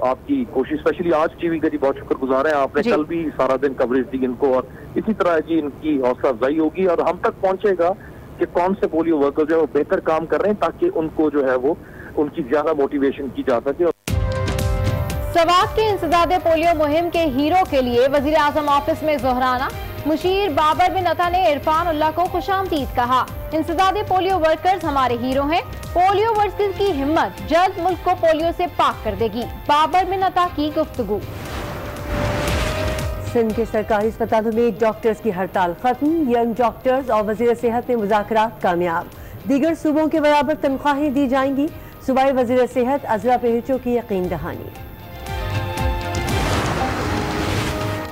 आपकी कोशिश, स्पेशली आज टीवी का जी बहुत शुक्रगुजार है, आपने कल भी सारा दिन कवरेज दी इनको, और इसी तरह जी इनकी हौसला अफजाई होगी और हम तक पहुंचेगा कि कौन से पोलियो वर्कर्स जो है वो बेहतर काम कर रहे हैं, ताकि उनको जो है वो उनकी ज्यादा मोटिवेशन की जा सके। सवात के इंसदादे पोलियो मुहिम के हीरो के लिए वजीर आजम ऑफिस में जोहराना। मुशीर बाबर बिन अता ने इरफान उल्लाह को खुशामदीद कहा। इंसदादे पोलियो वर्कर्स हमारे हीरो हैं। पोलियो वर्कर्स की हिम्मत जल्द मुल्क को पोलियो से पाक कर देगी। बाबर बिन अता की गुफ्तगू। सिंध के सरकारी अस्पतालों में डॉक्टर्स की हड़ताल खत्म। यंग डॉक्टर्स और वजीर सेहत में मुज़ाकरात कामयाब। दीगर सूबों के बराबर तनख्वाहें दी जाएंगी। सूबाई वजीर सेहत अजरा पहचो की यकीन दहानी।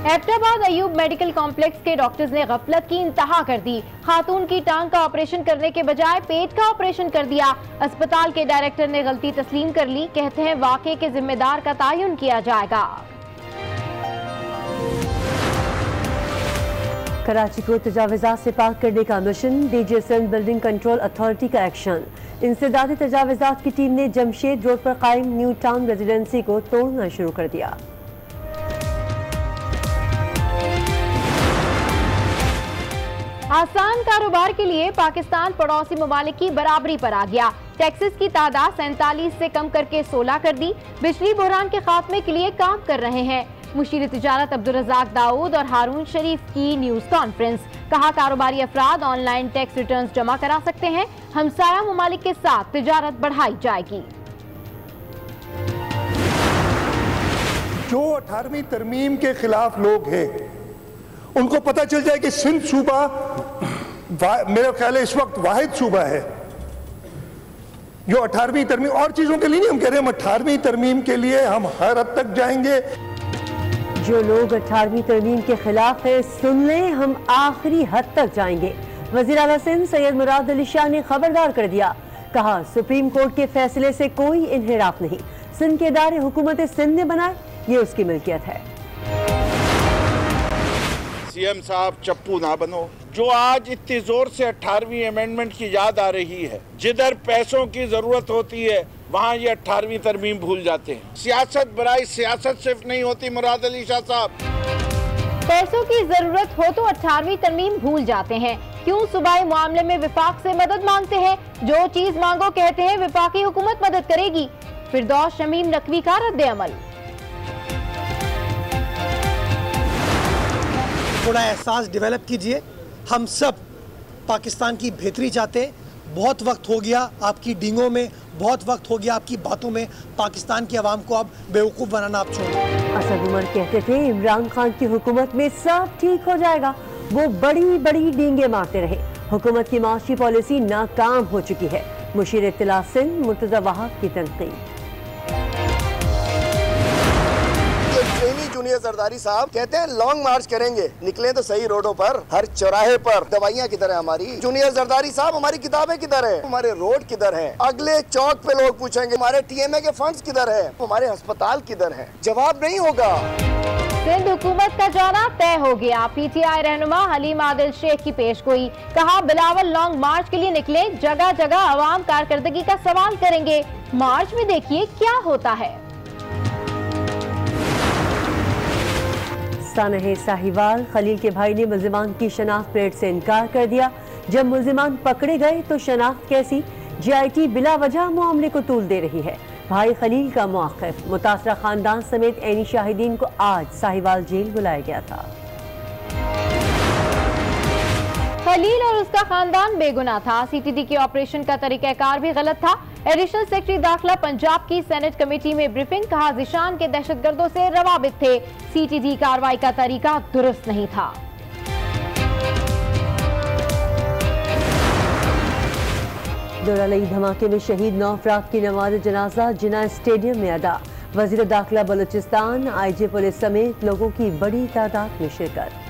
हैदराबाद अयूब मेडिकल कॉम्प्लेक्स के डॉक्टर्स ने गफलत की इंतहा कर दी। खातून की टांग का ऑपरेशन करने के बजाय पेट का ऑपरेशन कर दिया। अस्पताल के डायरेक्टर ने गलती तस्लीम कर ली। कहते हैं वाक़े के जिम्मेदार का तयन किया जाएगा। कराची को तजाविज़ात से पाक करने का mission. DG Sindh building control authority का एक्शन। इंसदादी तजाविज़ात की टीम ने जमशेद रोड पर कायम न्यू टाउन रेजिडेंसी को तोड़ना शुरू कर दिया। आसान कारोबार के लिए पाकिस्तान पड़ोसी ममालिक की बराबरी पर आ गया। टैक्सेस की तादाद 47 से कम करके 16 कर दी। बिजली बहरान के खात्मे के लिए काम कर रहे हैं। मुशीर तिजारत अब्दुल रज़ाक दाऊद और हारून शरीफ की न्यूज कॉन्फ्रेंस। कहा कारोबारी अफराद ऑनलाइन टैक्स रिटर्न्स जमा करा सकते हैं। हमसाया ममालिक के साथ तिजारत बढ़ाई जाएगी। जो 18वीं तरमीम के खिलाफ लोग हैं उनको पता चल जाए कि सिंध सूबा मेरा ख्याल है इस वक्त वाहिद सूबा है जो 18वीं तरमीम, और चीजों के लिए नहीं हम कह रहे, हम 18वीं तरमीम के लिए हम हर हद तक जाएंगे। जो लोग 18वीं तरमीम के खिलाफ है सुन लें, हम आखिरी हद तक जाएंगे। वजीर आला सिंध सैयद मुराद अली शाह ने खबरदार कर दिया। कहा सुप्रीम कोर्ट के फैसले से कोई इन्हिराफ नहीं। सिंध के इदारे हुकूमत सिंध ने बनाए, ये उसकी मिल्कियत है। सीएम साहब चप्पू ना बनो। जो आज इतनी जोर से 18वीं अमेंडमेंट की याद आ रही है, जिधर पैसों की जरूरत होती है वहाँ ये 18वीं तरमीम भूल जाते हैं। सियासत बराई सियासत सिर्फ नहीं होती मुराद अली शाह साहब। पैसों की जरूरत हो तो 18वीं तरमीम भूल जाते हैं। क्यों सूबाई मामले में विफाक से मदद मांगते हैं? जो चीज मांगो कहते हैं विफाकी हुकूमत मदद करेगी। फिरदौस शमीम नकवी का रद्द अमल। थोड़ा एहसास डेवलप कीजिए। हम सब पाकिस्तान की बेहतरी चाहते हैं। बहुत वक्त हो गया आपकी डींगों में, बहुत वक्त हो गया आपकी बातों में। पाकिस्तान की आवाम को अब बेवकूफ़ बनाना आप छोड़िए। असद उमर कहते थे इमरान खान की हुकूमत में सब ठीक हो जाएगा। वो बड़ी बड़ी डींगे मारते रहे। हुकूमत की माशी पॉलिसी नाकाम हो चुकी है। मुशीर इत्तला सिंध मुर्तज़ा वहाब की तनकीद। जूनियर जरदारी साहब कहते हैं लॉन्ग मार्च करेंगे, निकले तो सही रोडों पर, हर चौराहे पर। दवाइयाँ किधर है हमारी? जूनियर जरदारी साहब हमारी किताबें किधर है? हमारे रोड किधर है? अगले चौक पे लोग पूछेंगे हमारे टीएमए के फंड्स किधर है? हमारे अस्पताल किधर है? जवाब नहीं होगा। सिंध हुकूमत का जाना तय हो गया। पीटीआई रहनुमा हलीम आदिल शेख की पेशगोई। कहा बिलावल लॉन्ग मार्च के लिए निकले, जगह जगह अवाम कारकर्दगी का सवाल करेंगे। मार्च में देखिए क्या होता है। सानह साहिवाल खलील के भाई ने मुल्जिमान की शनाख्त परेड से इनकार कर दिया। जब मुल्जिमान पकड़े गए तो शनाख्त कैसी? जीआईटी बिला वजह मामले को तूल दे रही है। भाई खलील का मौक़िफ़। मुतासरा खानदान समेत ऐनी शाहिदीन को आज साहिवाल जेल बुलाया गया था। खलील और उसका खानदान बेगुनाह था। सीटीडी के ऑपरेशन का तरीक़ाकार भी गलत था। एडिशनल सेक्रेटरी दाखिला पंजाब की सेनेट कमेटी में ब्रीफिंग। कहा ज़िशान के दहशतगर्दों से रवाबित थे। सीटीडी कार्रवाई का तरीका दुरुस्त नहीं था। दोरालई धमाके में शहीद 9 अफराद की नमाज जनाजा जिना स्टेडियम में अदा। वज़ीर दाखिला बलूचिस्तान, आईजी पुलिस समेत लोगों की बड़ी तादाद में शिरकत।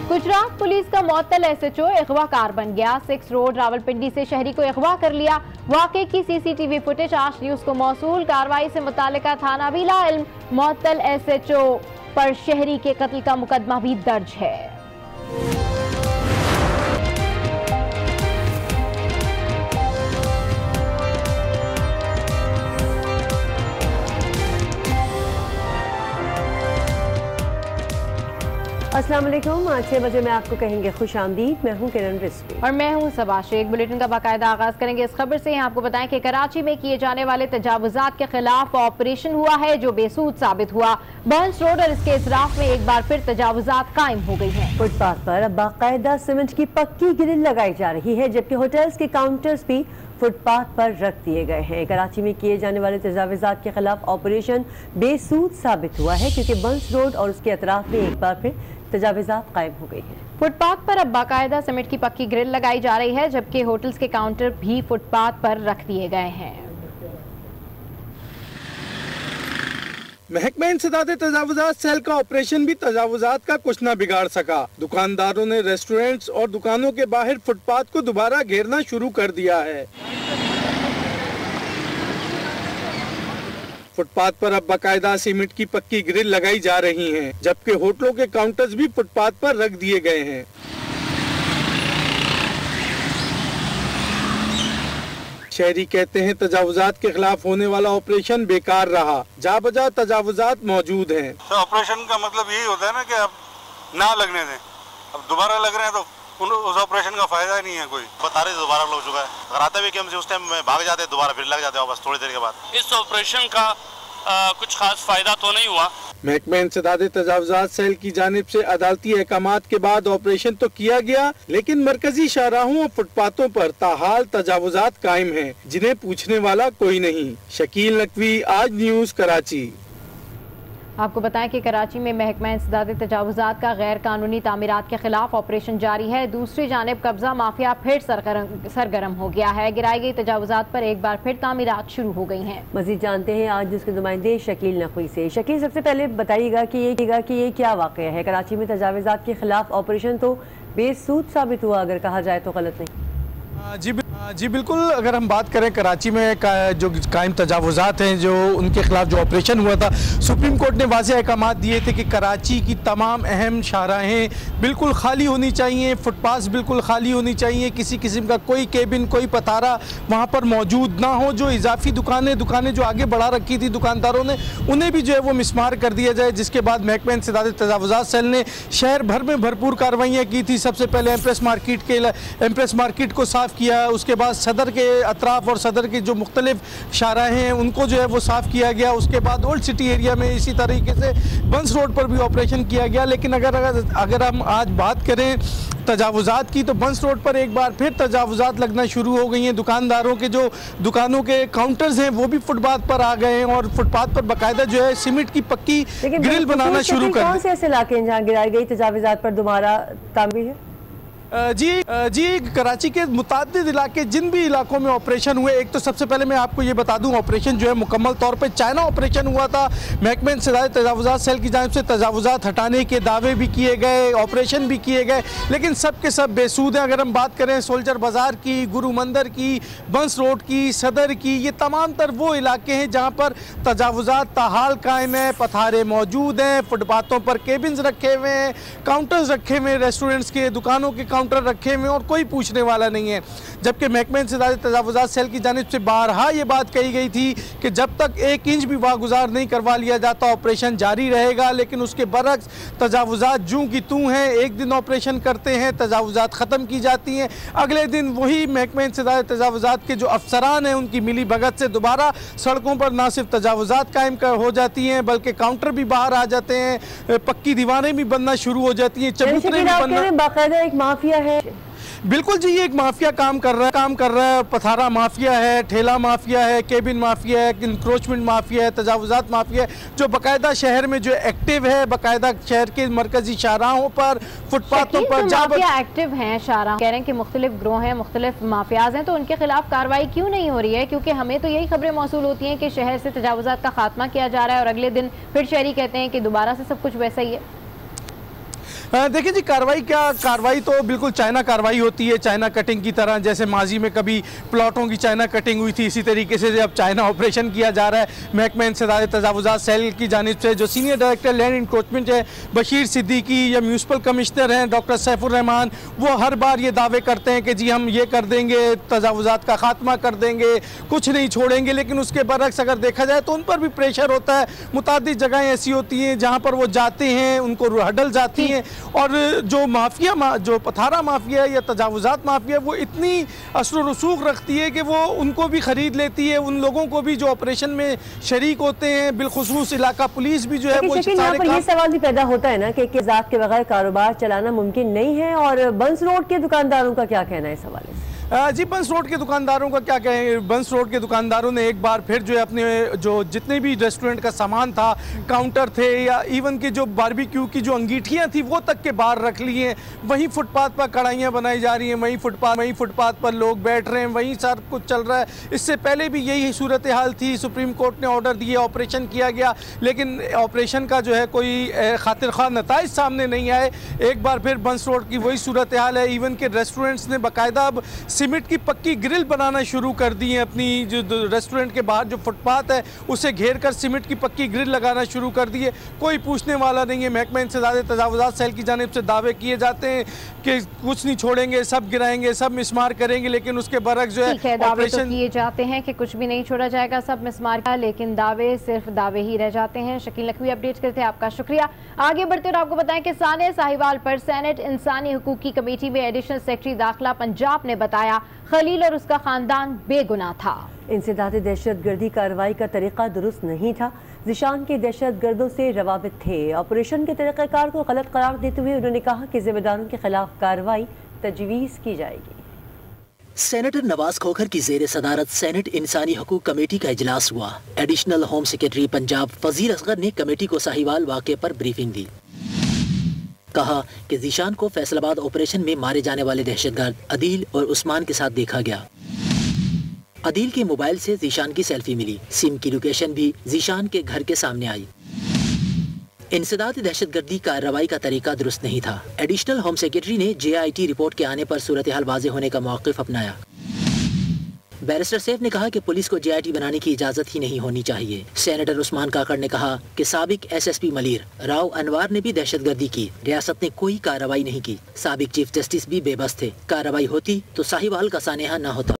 गुजरात पुलिस का मुअत्तल एसएचओ अगवाकार बन गया। 6 रोड रावलपिंडी से शहरी को अगवा कर लिया। वाक़े की सीसीटीवी फुटेज आज न्यूज़ को मौसूल। कार्रवाई से मुतालिका थाना भी लाइल्म। मुअत्तल एसएचओ पर शहरी के कत्ल का मुकदमा भी दर्ज है। अस्सलाम वालेकुम। आज 6 बजे में आपको कहेंगे खुश आमदीद। मैं हूँ किरण रिजवी और मैं हूँ सबा शेख। बुलेटिन का बाकायदा आगाज करेंगे इस खबर से। आपको बताएं कि कराची में किए जाने वाले तजावुजात के खिलाफ ऑपरेशन हुआ है जो बेसूद साबित हुआ। बर्न्स रोड और इसके इतराफ में एक बार फिर तजावुजात कायम हो गई हैं। फुटपाथ पर अब बाकायदा सीमेंट की पक्की ग्रिल लगाई जा रही है, जबकि होटल्स के काउंटर्स भी फुटपाथ पर रख दिए गए हैं। कराची में किए जाने वाले तजावुजात के खिलाफ ऑपरेशन बेसूद साबित हुआ है, क्योंकि बर्न्स रोड और उसके अतराफ में एक बार फिर तजावुजात कायम हो गई है। फुटपाथ पर अब बाकायदा सीमेंट की पक्की ग्रिल लगाई जा रही है, जबकि होटल्स के काउंटर भी फुटपाथ पर रख दिए गए हैं। महकमा इंसदाद तजावुजात सेल का ऑपरेशन भी तजावुजात का कुछ न बिगाड़ सका। दुकानदारों ने रेस्टोरेंट्स और दुकानों के बाहर फुटपाथ को दोबारा घेरना शुरू कर दिया है। फुटपाथ पर अब बाकायदा सीमेंट की पक्की ग्रिल लगाई जा रही हैं, जबकि होटलों के काउंटर्स भी फुटपाथ पर रख दिए गए हैं। शहरी कहते हैं तजावुजात के खिलाफ होने वाला ऑपरेशन बेकार रहा, जा बजा तजावुजात मौजूद हैं। तो ऑपरेशन का मतलब यही होता है ना कि अब ना लगने दें। अब दोबारा लग रहे हैं तो उस ऑपरेशन का फायदा ही नहीं है। कोई बता रहे दोबारा लग चुका है, अगर आता भी कि हमसे उस टाइम भाग जाते दोबारा फिर लग जाते वापस थोड़ी देर के बाद। इस ऑपरेशन का कुछ खास फायदा तो नहीं हुआ। महकमा इंसदाद तजावुजात सेल की जानिब से अदालती अहकामात के बाद ऑपरेशन तो किया गया, लेकिन मरकजी शाहराहों और फुटपाथों पर ताहाल तजावुजात कायम हैं, जिन्हें पूछने वाला कोई नहीं। शकील नकवी, आज न्यूज, कराची। आपको बताएं कि कराची में महकमा इंसदाद तजावुजात का गैर कानूनी तामीरात के खिलाफ ऑपरेशन जारी है। दूसरी जानिब कब्जा माफिया फिर सरगर्म हो गया है। गिराई गई तजावुजात पर एक बार फिर तामीरात शुरू हो गई हैं। मजीद जानते हैं आज उसके नुमाइंदे शकील नकवी से। शकील, सबसे पहले बताइएगा कि ये क्या वाक़या है? कराची में तजावुजात के खिलाफ ऑपरेशन तो बेसूद साबित हुआ, अगर कहा जाए तो गलत नहीं। जी बिल्कुल। अगर हम बात करें कराची में जो कायम तजावुजात हैं, जो उनके खिलाफ जो ऑपरेशन हुआ था, सुप्रीम कोर्ट ने वाज़ेह अहकामात दिए थे कि कराची की तमाम अहम शाहराहें बिल्कुल खाली होनी चाहिए, फुटपाथ बिल्कुल खाली होनी चाहिए, किसी किस्म का कोई केबिन, कोई पतारा वहाँ पर मौजूद ना हो। जो इजाफी दुकानें जो आगे बढ़ा रखी थी दुकानदारों ने, उन्हें भी जो है वो मिसमार कर दिया जाए। जिसके बाद महकमा इंसदाद तजावुजात सेल ने शहर भर में भरपूर कार्रवाइयाँ की थी। सबसे पहले एम्प्रेस मार्केट को साफ़ किया, उसके बाद सदर के अतराफ और सदर के जो मुख्तलिफ शाहराहें हैं उनको जो है वो साफ़ किया गया। उसके बाद ओल्ड सिटी एरिया में इसी तरीके से बंस रोड पर भी ऑपरेशन किया गया। लेकिन अगर हम आज बात करें तजावुजात की, तो बंस रोड पर एक बार फिर तजावुजात लगना शुरू हो गई हैं। दुकानदारों के जो दुकानों के काउंटर्स हैं वो भी फुटपाथ पर आ गए हैं और फुटपाथ पर बाकायदा जो है सीमेंट की पक्की ग्रिल बनाना शुरू कर दी। कौन से ऐसे इलाके हैं जहाँ गिराई गई तजावुजात पर दोबारा तामीर है? जी कराची के मुताद्दिद इलाके, जिन भी इलाकों में ऑपरेशन हुए, एक तो सबसे पहले मैं आपको ये बता दूं, ऑपरेशन जो है मुकम्मल तौर पे चाइना ऑपरेशन हुआ था। महकमा इंसदाद तजावुजात सेल की जानिब से तजावुजात हटाने के दावे भी किए गए, ऑपरेशन भी किए गए, लेकिन सब के सब बेसूद हैं। अगर हम बात करें सोल्जर बाज़ार की, गुरु मंदिर की, बंस रोड की, सदर की, ये तमाम तर वो इलाके हैं जहाँ पर तजावुजात ताहाल कायम है, पथारे मौजूद हैं, फुटपाथों पर केबिन्स रखे हुए हैं, काउंटर्स रखे हुए हैं, रेस्टोरेंट्स के, दुकानों के काउंटर रखे हुए और कोई पूछने वाला नहीं है। जबकि महकमा इंसदाद तजावुजात सेल की जानिब से बारहा ये बात कही गई थी कि जब तक 1 इंच भी वागुजार नहीं करवा लिया जाता ऑपरेशन जारी रहेगा। लेकिन उसके बरक्स तजावुजात जूं की तूं हैं, एक दिन ऑपरेशन करते हैं, तजावुजात ख़त्म की जाती हैं, अगले दिन वही महकमा इंसदाद तजावुजात के जो अफसरान हैं उनकी मिली भगत से दोबारा सड़कों पर ना सिर्फ तजावुजात कायम हो जाती हैं, बल्कि काउंटर भी बाहर आ जाते हैं, पक्की दीवारें भी बनना शुरू हो जाती हैं, चबूतरे भी बनना। बाकायदा एक माफिया है। बिल्कुल जी, ये एक माफिया काम कर रहा है। पथारा माफिया है, ठेला माफिया है, केबिन माफिया है, इंक्रोचमेंट माफिया है, तजावुजात माफिया है, जो बाकायदा शहर में जो एक्टिव है, बाकायदा शहर के मरकजी शाहराहों पर, फुटपाथों पर माफिया एक्टिव हैं। शाहराह कह रहे हैं कि मुख्तलिफ ग्रोह हैं, मुख्तलिफ माफियाज हैं, तो उनके खिलाफ कार्रवाई क्यों नहीं हो रही है? क्योंकि हमें तो यही खबरें मौसूल होती हैं कि शहर से तजावुजात का खात्मा किया जा रहा है और अगले दिन फिर शहरी कहते हैं कि दोबारा से सब कुछ वैसा ही है। देखिए जी, कार्रवाई तो बिल्कुल चाइना कार्रवाई होती है, चाइना कटिंग की तरह। जैसे माजी में कभी प्लॉटों की चाइना कटिंग हुई थी, इसी तरीके से अब चाइना ऑपरेशन किया जा रहा है। महकमा इंसदाद तजावुजात सेल की जानिब से जो सीनियर डायरेक्टर लैंड इंक्रोचमेंट है बशीर सिद्दीकी, या म्यूनसिपल कमिश्नर हैं डॉक्टर सैफुर रहमान, वो हर बार ये दावे करते हैं कि जी हम ये कर देंगे, तजावुजात का खात्मा कर देंगे, कुछ नहीं छोड़ेंगे। लेकिन उसके बरक्स अगर देखा जाए तो उन पर भी प्रेशर होता है। मुतादिद जगहें ऐसी होती हैं जहाँ पर वो जाते हैं, उनको हडल जाती हैं, और जो माफिया, जो पथारा माफिया या तजावुजात माफिया, वो इतनी असर व रसूख रखती है कि वो उनको भी ख़रीद लेती है, उन लोगों को भी जो ऑपरेशन में शरीक होते हैं, बिलखुसूस इलाका पुलिस भी जो है वो यहाँ पर ये सवाल भी पैदा होता है ना कि ज़ात के बगैर कारोबार चलाना मुमकिन नहीं है। और बंस रोड के दुकानदारों का क्या कहना है इस हवाले से? जी, बंस रोड के दुकानदारों का क्या कहें। बंस रोड के दुकानदारों ने एक बार फिर जो है अपने जो जितने भी रेस्टोरेंट का सामान था, काउंटर थे या इवन की जो बारबेक्यू की जो अंगीठियां थी वो तक के बाहर रख ली हैं। वहीं फुटपाथ पर कढ़ाइयाँ बनाई जा रही हैं, वहीं फुटपाथ पर लोग बैठ रहे हैं, वहीं सब कुछ चल रहा है। इससे पहले भी यही सूरत हाल थी। सुप्रीम कोर्ट ने ऑर्डर दिए, ऑपरेशन किया गया, लेकिन ऑपरेशन का जो है कोई खातिर ख्वाह नताइज सामने नहीं आए। एक बार फिर बंस रोड की वही सूरत हाल है। इवन के रेस्टोरेंट्स ने बाकायदा अब सीमेंट की पक्की ग्रिल बनाना शुरू कर दी है। अपनी जो रेस्टोरेंट के बाहर जो फुटपाथ है उसे घेर कर सीमेंट की पक्की ग्रिल लगाना शुरू कर दी है। कोई पूछने वाला नहीं है। महकमा इंसदादे तजावुजात सेल की जानिब से दावे किए जाते हैं कि कुछ नहीं छोड़ेंगे, सब गिराएंगे, सब मिसमार करेंगे, लेकिन उसके बरक्स जो है दावे तो किए जाते हैं कि कुछ भी नहीं छोड़ा जाएगा, सब मिसमार का, लेकिन दावे सिर्फ दावे ही रह जाते हैं। शकील नकवी अपडेट करते हैं, आपका शुक्रिया। आगे बढ़ते और आपको बताएं कि सानिया साहिवाल पर सेनेट इंसानी हुकूक की कमेटी में एडिशनल सेक्रेटरी दाखिला पंजाब ने बताया खलील और उसका खानदान बेगुनाह था। इंसदादी दहशतगर्दी कार्रवाई का तरीका दुरुस्त नहीं था। ज़ीशान के दहशतगर्दों से रवाबित थे। ऑपरेशन के तरीक़ाकार को गलत करार देते हुए उन्होंने कहा कि जिम्मेदारों के खिलाफ कार्रवाई तजवीज़ की जाएगी। सेनेटर नवाज खोखर की जेर सदारत सेनेट इंसानी हकूक कमेटी का इजलास हुआ। Additional home secretary Punjab Fazeel Asghar ने कमेटी को साहिवाल वाक़े पर ब्रीफिंग दी। कहा कि ज़ीशान को फैसलाबाद ऑपरेशन में मारे जाने वाले दहशतगर्द अदील और उस्मान के साथ देखा गया। अदील के मोबाइल से ज़ीशान की सेल्फी मिली। सिम की लोकेशन भी ज़ीशान के घर के सामने आई। इंसदादी दहशतगर्दी कार्रवाई का तरीका दुरुस्त नहीं था। एडिशनल होम सेक्रेटरी ने JIT रिपोर्ट के आने पर सूरत हाल वाज़ेह होने का मौक़िफ़ अपनाया। बैरिस्टर सैफ ने कहा कि पुलिस को JIT बनाने की इजाज़त ही नहीं होनी चाहिए। सेनेटर उस्मान काकड़ ने कहा कि साबिक SSP मलीर राव अनवार ने भी दहशतगर्दी की, रियासत ने कोई कार्रवाई नहीं की। साबिक चीफ जस्टिस भी बेबस थे। कार्रवाई होती तो साहिवाल का सानेहा न होता।